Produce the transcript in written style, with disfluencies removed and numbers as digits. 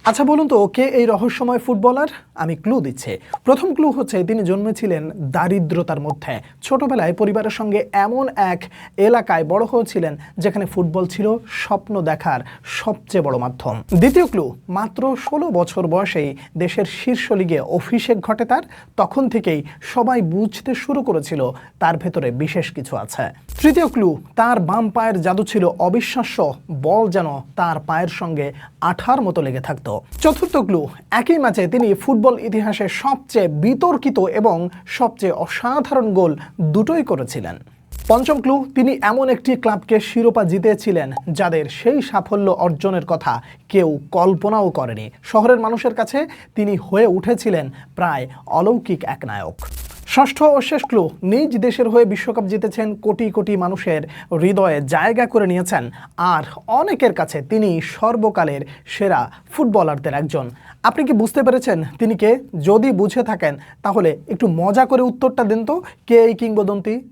আচ্ছা বলুন তো কে এই রহস্যময় ফুটবলার? আমি ক্লু দিচ্ছি। প্রথম ক্লু হচ্ছে তিনি জন্মেছিলেন দারিদ্রতার মধ্যে। ছোটবেলায় পরিবারের সঙ্গে এমন এক এলাকায় বড় হয়েছিলেন যেখানে ফুটবল ছিল স্বপ্ন দেখার সবচেয়ে বড় মাধ্যম। দ্বিতীয় ক্লু, মাত্র ১৬ বছর বয়সেই দেশের শীর্ষ লিগে অভিষেক ঘটে তার। তখন থেকেই সবাই বুঝতে শুরু করেছিল তার ভেতরে বিশেষ কিছু আছে। তৃতীয় ক্লু, তার বাম পায়ের জাদু ছিল অবিশ্বাস্য, বল যেন তার পায়ের সঙ্গে আঠার মতো লেগে থাকতো। চতুর্থ ক্লু, একই ম্যাচে তিনি ফুটবল ইতিহাসে সবচেয়ে বিতর্কিত এবং সবচেয়ে অসাধারণ গোল দুটোই করেছিলেন। পঞ্চম ক্লু, তিনি এমন একটি ক্লাবকে শিরোপা জিতেছিলেন যাদের সেই সাফল্য অর্জনের কথা কেউ কল্পনাও করেনি। শহরের মানুষের কাছে তিনি হয়ে উঠেছিলেন প্রায় অলৌকিক এক নায়ক। ষষ্ঠ ও শেষ ক্লু, নিজ দেশের হয়ে বিশ্বকাপ জিতেছেন, কোটি কোটি মানুষের হৃদয়ে জায়গা করে নিয়েছেন, আর অনেকের কাছে তিনি সর্বকালের সেরা ফুটবলারদের একজন। আপনি কি বুঝতে পেরেছেন তিনি কে? যদি বুঝে থাকেন তাহলে একটু মজা করে উত্তরটা দেন তো, কে এই কিংবদন্তি?